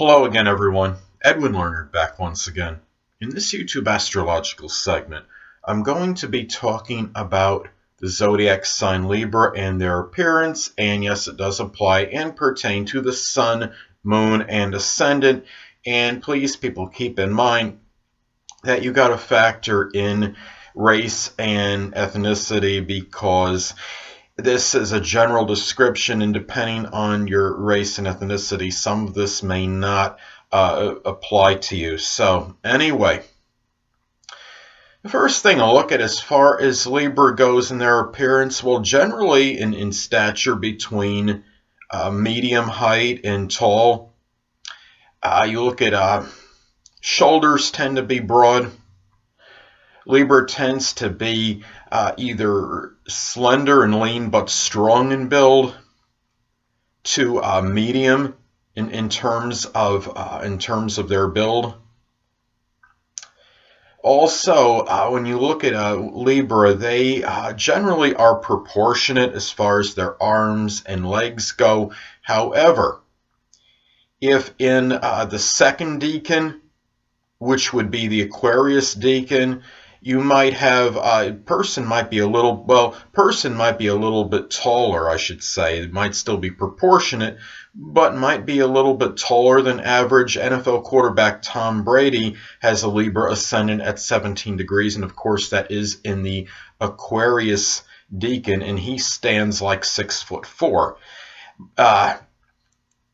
Hello again, everyone. Edwin Learnard back once again. In this YouTube astrological segment, I'm going to be talking about the zodiac sign Libra and their appearance, and yes, it does apply and pertain to the sun, moon, and ascendant. And please, people, keep in mind that you got to factor in race and ethnicity because this is a general description, and depending on your race and ethnicity, some of this may not apply to you. So, anyway, the first thing I'll look at as far as Libra goes in their appearance, well, generally in stature between medium height and tall. You look at shoulders tend to be broad. Libra tends to be either slender and lean but strong in build to medium in terms of their build. Also, when you look at Libra, they generally are proportionate as far as their arms and legs go. However, if in the second decan, which would be the Aquarius decan, you might have person might be a little bit taller, I should say. It might still be proportionate, but might be a little bit taller than average. NFL quarterback Tom Brady has a Libra ascendant at 17 degrees, and of course that is in the Aquarius decan, and he stands like 6'4".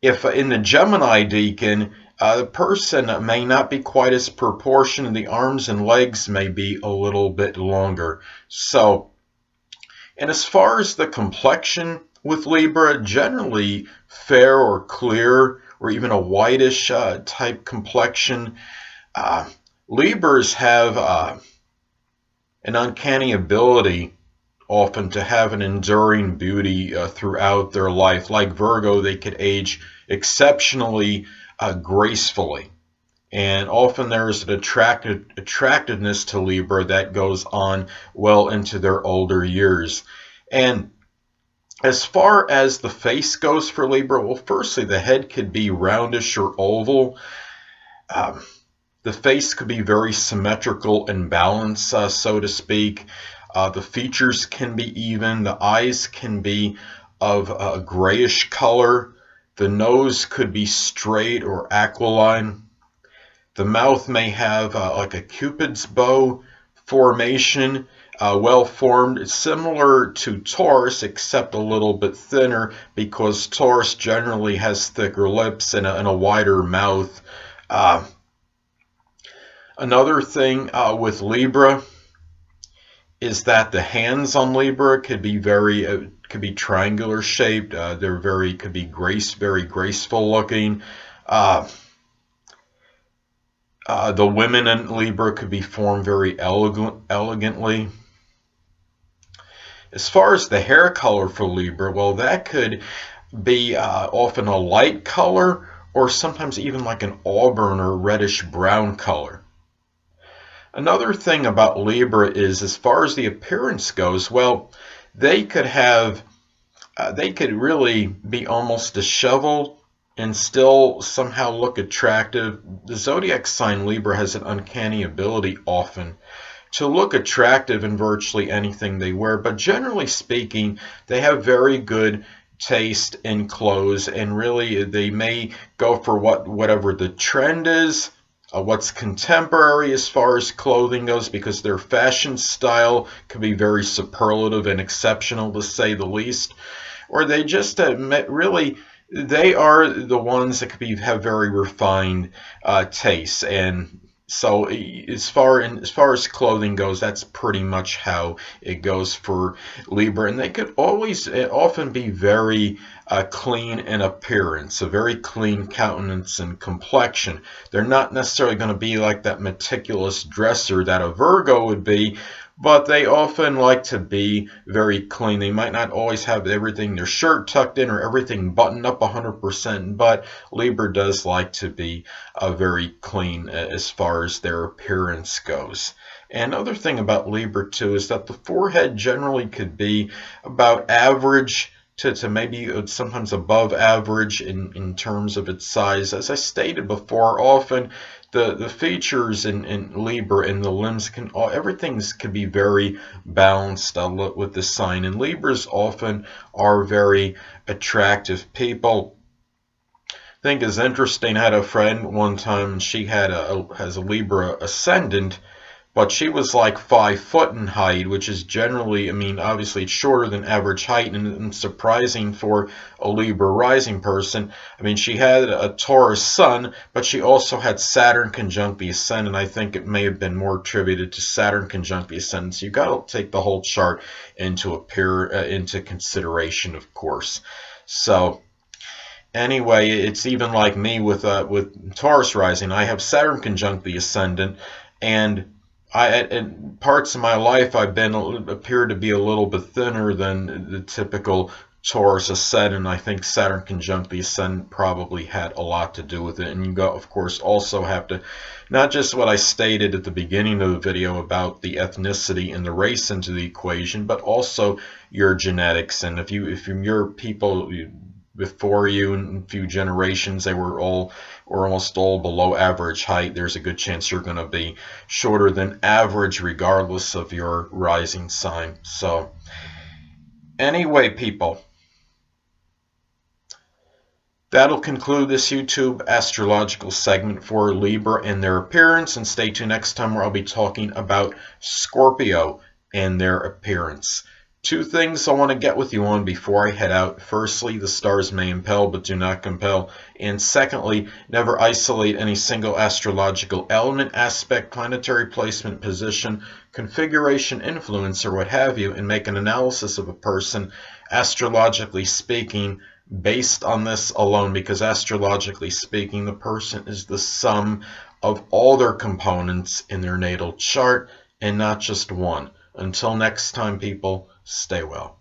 If in the Gemini decan, the person may not be quite as proportioned, and the arms and legs may be a little bit longer. So, and as far as the complexion with Libra, generally fair or clear, or even a whitish type complexion. Libras have an uncanny ability often to have an enduring beauty throughout their life. Like Virgo, they could age exceptionally gracefully. And often there's an attractiveness to Libra that goes on well into their older years. And as far as the face goes for Libra, well, firstly, the head could be roundish or oval. The face could be very symmetrical and balanced, so to speak. The features can be even. The eyes can be of a grayish color. The nose could be straight or aquiline. The mouth may have like a Cupid's bow formation, well formed, similar to Taurus, except a little bit thinner because Taurus generally has thicker lips and a wider mouth. Another thing with Libra is that the hands on Libra could be triangular shaped. Could be very graceful looking. The women in Libra could be formed very elegantly. As far as the hair color for Libra, well, that could be often a light color or sometimes even like an auburn or reddish brown color. Another thing about Libra is, as far as the appearance goes, well, they could really be almost disheveled and still somehow look attractive. The zodiac sign Libra has an uncanny ability often to look attractive in virtually anything they wear, but generally speaking, they have very good taste in clothes, and really they may go for whatever the trend is. What's contemporary as far as clothing goes, because their fashion style can be very superlative and exceptional, to say the least. Or they just really, they are the ones that have very refined tastes. And so as far as clothing goes, that's pretty much how it goes for Libra. And they could often be very clean in appearance, a very clean countenance and complexion. They're not necessarily going to be like that meticulous dresser that a Virgo would be, but they often like to be very clean. They might not always have their shirt tucked in or everything buttoned up 100%, but Libra does like to be very clean as far as their appearance goes. And another thing about Libra too is that the forehead generally could be about average to maybe sometimes above average in terms of its size. As I stated before, often the features in Libra and the limbs everything's can be very balanced with the sign. And Libras often are very attractive people. I think it's interesting. I had a friend one time, and she has a Libra Ascendant, but she was like 5 foot in height, which is generally, I mean, obviously it's shorter than average height, and surprising for a Libra rising person. I mean, she had a Taurus sun, but she also had Saturn conjunct the Ascendant. I think it may have been more attributed to Saturn conjunct the Ascendant. So you got to take the whole chart into consideration, of course. So anyway, it's even like me with Taurus rising. I have Saturn conjunct the Ascendant, and in parts of my life I've appeared to be a little bit thinner than the typical Taurus Ascendant. I think Saturn conjunct the Ascendant probably had a lot to do with it. And you of course also have to, not just what I stated at the beginning of the video about the ethnicity and the race into the equation, but also your genetics. And if your people before you in a few generations, they were almost all below average height, there's a good chance you're going to be shorter than average regardless of your rising sign. So anyway, people, that'll conclude this YouTube astrological segment for Libra and their appearance, and stay tuned next time where I'll be talking about Scorpio and their appearance. Two things I want to get with you on before I head out. Firstly, the stars may impel but do not compel. And secondly, never isolate any single astrological element, aspect, planetary placement, position, configuration, influence, or what have you, and make an analysis of a person, astrologically speaking, based on this alone, because astrologically speaking, the person is the sum of all their components in their natal chart and not just one. Until next time, people, stay well.